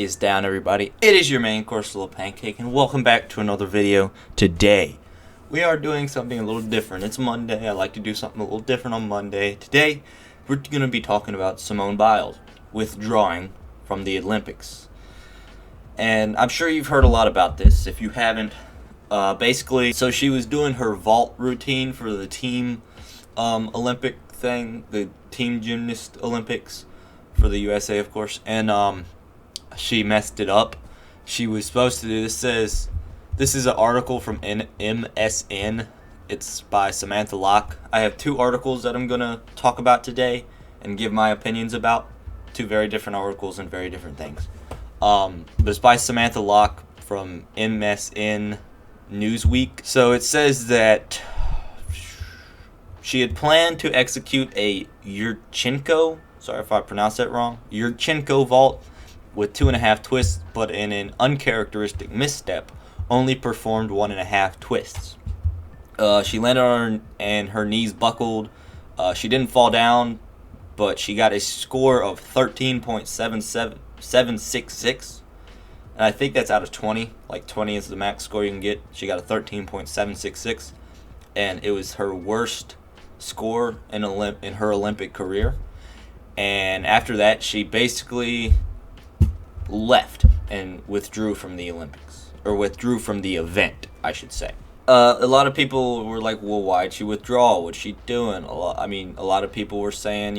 is down, everybody? It is your main course, Little Pancake, and welcome back to another video. Today, we are doing something a little different. It's Monday. I like to do something a little different on Monday. Today, we're going to be talking about Simone Biles withdrawing from the Olympics. And I'm sure you've heard a lot about this. If you haven't, basically, so she was doing her vault routine for the team Olympic thing, the team gymnast Olympics for the USA, of course, and she messed it up. She was supposed to do this. This is an article from MSN. It's by Samantha Locke. I have two articles that I'm gonna talk about today and give my opinions about. Two very different articles and very different things. But it's by Samantha Locke from MSN Newsweek. So it says that she had planned to execute a Yurchenko, sorry if I pronounced that wrong, Yurchenko vault with 2.5 twists, but in an uncharacteristic misstep, only performed 1.5 twists. She landed on her and her knees buckled. She didn't fall down, but she got a score of 13.766. And I think that's out of 20. Like 20 is the max score you can get. She got a 13.766, and it was her worst score in her Olympic career. And after that, she basically left and withdrew from the Olympics, or withdrew from the event, I should say. A lot of people were like, well, why'd she withdraw? What's she doing? A lot of people were saying,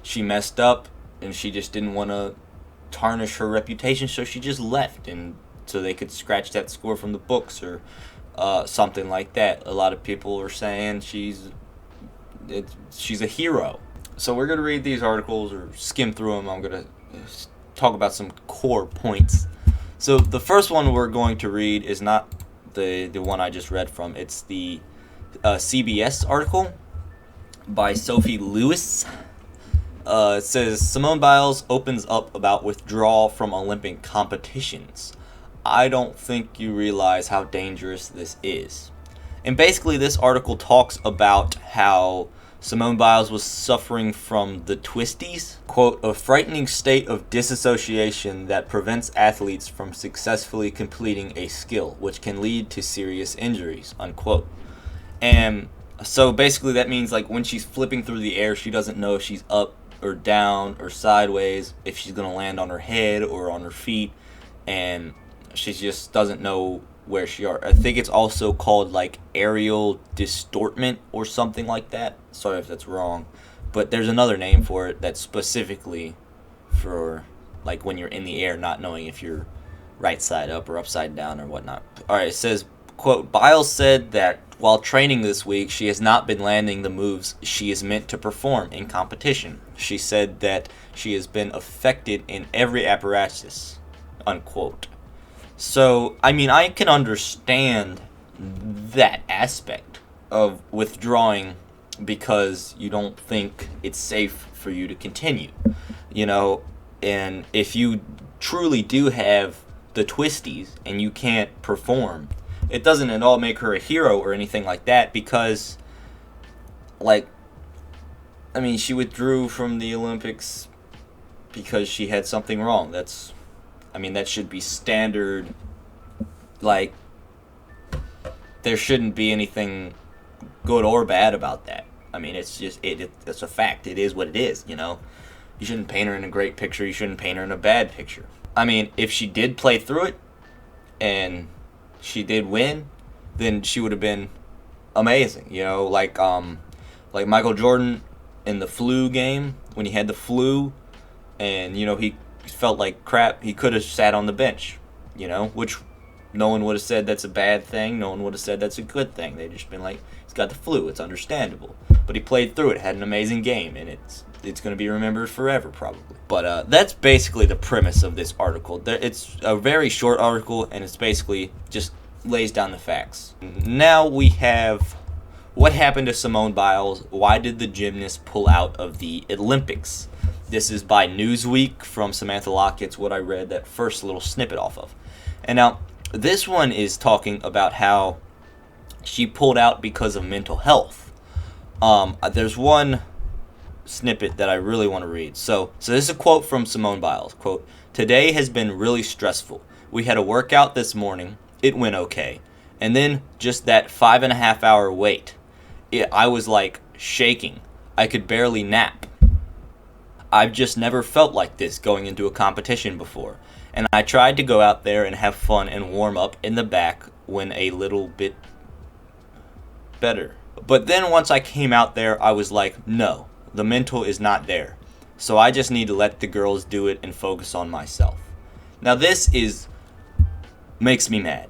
she messed up and she just didn't want to tarnish her reputation, so she just left, and so they could scratch that score from the books or something like that. A lot of people were saying she's a hero. So we're going to read these articles or skim through them. I'm going to talk about some core points. So the first one we're going to read is not the one I just read from. It's the CBS article by Sophie Lewis. It says, Simone Biles opens up about withdrawal from Olympic competitions. I don't think you realize how dangerous this is. And basically this article talks about how Simone Biles was suffering from the twisties, quote, a frightening state of disassociation that prevents athletes from successfully completing a skill, which can lead to serious injuries, unquote. And so basically that means like when she's flipping through the air, she doesn't know if she's up or down or sideways, if she's going to land on her head or on her feet, and she just doesn't know where she are. I think it's also called like aerial distortment or something like that. Sorry if that's wrong, but there's another name for it that's specifically for like when you're in the air not knowing if you're right side up or upside down or whatnot. Alright, it says, quote, Biles said that while training this week, she has not been landing the moves she is meant to perform in competition. She said that she has been affected in every apparatus, unquote. So, I can understand that aspect of withdrawing because you don't think it's safe for you to continue, and if you truly do have the twisties and you can't perform, it doesn't at all make her a hero or anything like that because, she withdrew from the Olympics because she had something wrong. That should be standard. Like, there shouldn't be anything good or bad about that. It's just, it's a fact. It is what it is, You shouldn't paint her in a great picture. You shouldn't paint her in a bad picture. If she did play through it and she did win, then she would have been amazing, like Michael Jordan in the flu game, when he had the flu and, he felt like crap, he could have sat on the bench, which no one would have said that's a bad thing. No one would have said that's a good thing. They'd just been like, he's got the flu. It's understandable. But he played through it, had an amazing game, and it's going to be remembered forever, probably. But that's basically the premise of this article. It's a very short article, and it's basically just lays down the facts. Now we have what happened to Simone Biles. Why did the gymnast pull out of the Olympics? This is by Newsweek from Samantha Locke. It's what I read that first little snippet off of. And now, this one is talking about how she pulled out because of mental health. There's one snippet that I really want to read. So this is a quote from Simone Biles. Quote, "Today has been really stressful. We had a workout this morning. It went okay. And then just that 5.5 hour wait. I was like shaking. I could barely nap. I've just never felt like this going into a competition before. And I tried to go out there and have fun and warm up in the back when a little bit better. But then once I came out there, I was like, no, the mental is not there. So I just need to let the girls do it and focus on myself." Now this makes me mad.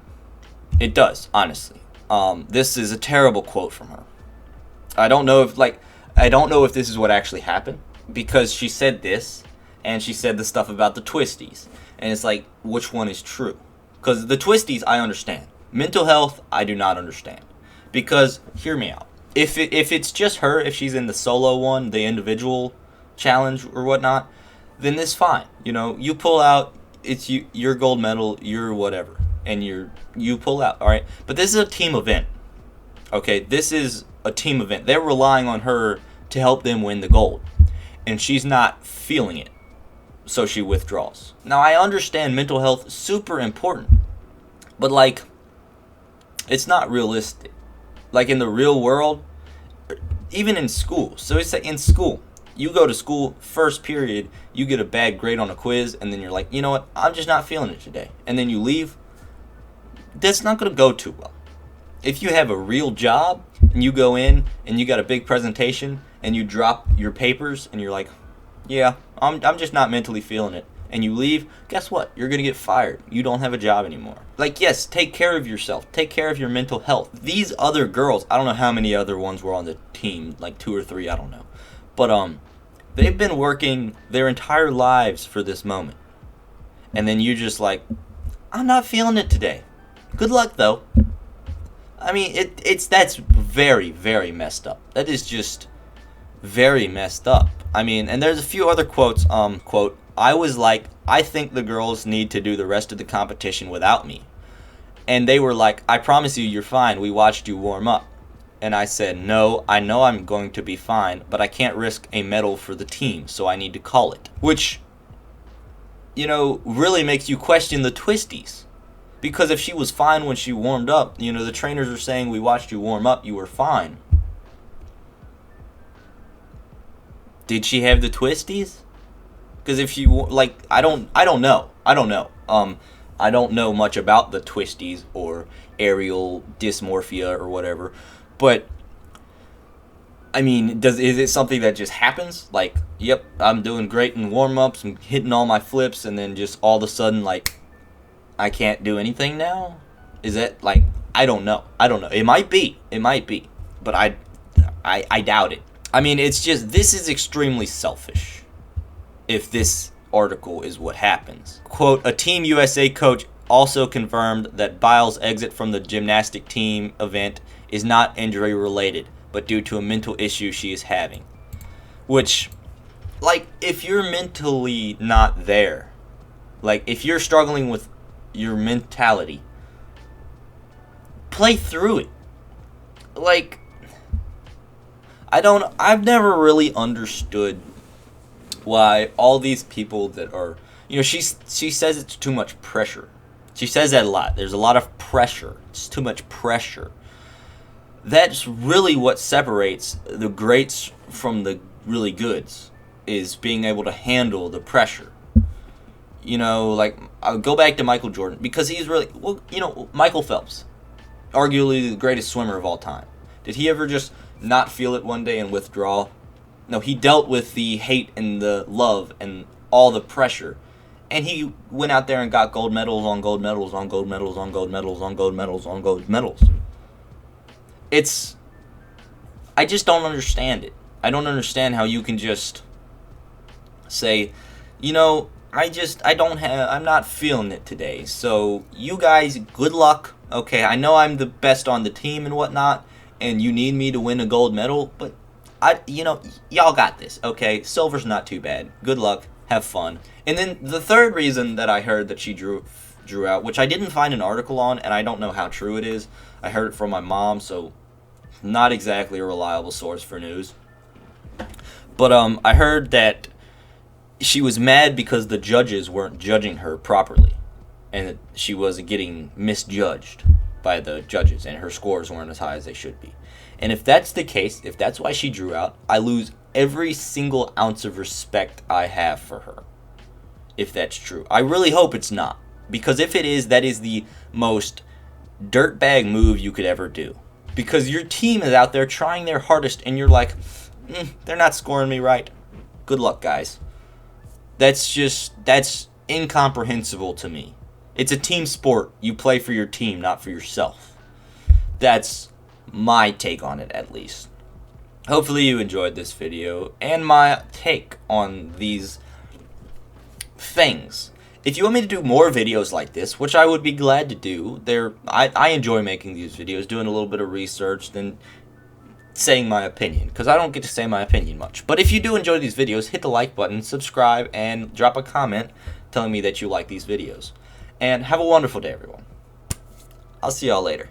It does, honestly. This is a terrible quote from her. I don't know if this is what actually happened, because she said this and she said the stuff about the twisties. And it's like, which one is true? Because the twisties, I understand. Mental health, I do not understand. Because, hear me out. If it's just her, if she's in the solo one, the individual challenge or whatnot, then it's fine. You know, you pull out, it's your gold medal, your whatever, and you pull out, all right? But this is a team event. Okay, this is a team event. They're relying on her to help them win the gold, and she's not feeling it, so she withdraws. Now, I understand mental health is super important, but like, it's not realistic. Like in the real world, even in school. So it's like in school, you go to school, first period, you get a bad grade on a quiz, and then you're like, you know what, I'm just not feeling it today. And then you leave. That's not going to go too well. If you have a real job, and you go in, and you got a big presentation, and you drop your papers, and you're like, yeah, I'm just not mentally feeling it, and you leave, guess what? You're going to get fired. You don't have a job anymore. Like, yes, take care of yourself. Take care of your mental health. These other girls, I don't know how many other ones were on the team, like 2 or 3, I don't know. But they've been working their entire lives for this moment. And then you just like, I'm not feeling it today. Good luck, though. I mean, that's very, very messed up. That is just very messed up. I mean, and there's a few other quotes. Quote, "I was like, I think the girls need to do the rest of the competition without me." And they were like, "I promise you, you're fine. We watched you warm up." And I said, "No, I know I'm going to be fine, but I can't risk a medal for the team, so I need to call it." Which, you know, really makes you question the twisties. Because if she was fine when she warmed up, you know, the trainers are saying, "We watched you warm up, you were fine." Did she have the twisties? Because if you, like, I don't know. I don't know much about the twisties or aerial dysmorphia or whatever. But, I mean, is it something that just happens? Like, yep, I'm doing great in warm-ups, I'm hitting all my flips, and then just all of a sudden, like, I can't do anything now? Is that, like, I don't know. It might be. But I doubt it. I mean, it's just, this is extremely selfish, if this article is what happens. Quote, "A Team USA coach also confirmed that Biles' exit from the gymnastic team event is not injury related, but due to a mental issue she is having." Which, like, if you're mentally not there, like, if you're struggling with your mentality, play through it. Like, I've never really understood why all these people that are, you know, she says it's too much pressure. She says that a lot. There's a lot of pressure. It's too much pressure. That's really what separates the greats from the really goods, is being able to handle the pressure. You know, like, I'll go back to Michael Jordan, because he's really, well, you know, Michael Phelps, arguably the greatest swimmer of all time. Did he ever just not feel it one day and withdraw? No, he dealt with the hate and the love and all the pressure. And he went out there and got gold medals on gold medals on gold medals on gold medals on gold medals on gold medals. I just don't understand it. I don't understand how you can just say, you know, I'm not feeling it today. So you guys, good luck. Okay, I know I'm the best on the team and whatnot, and you need me to win a gold medal, but y'all got this, okay? Silver's not too bad. Good luck. Have fun. And then the third reason that I heard that she drew out, which I didn't find an article on, and I don't know how true it is. I heard it from my mom, so not exactly a reliable source for news. But I heard that she was mad because the judges weren't judging her properly, and that she was getting misjudged by the judges, and her scores weren't as high as they should be. And if that's the case, if that's why she drew out, I lose every single ounce of respect I have for her. If that's true. I really hope it's not. Because if it is, that is the most dirtbag move you could ever do. Because your team is out there trying their hardest, and you're like, they're not scoring me right. Good luck, guys. That's incomprehensible to me. It's a team sport. You play for your team, not for yourself. That's my take on it, at least. Hopefully you enjoyed this video and my take on these things. If you want me to do more videos like this, which I would be glad to do, I enjoy making these videos, doing a little bit of research, then saying my opinion, because I don't get to say my opinion much. But if you do enjoy these videos, hit the like button, subscribe, and drop a comment telling me that you like these videos. And have a wonderful day, everyone. I'll see y'all later.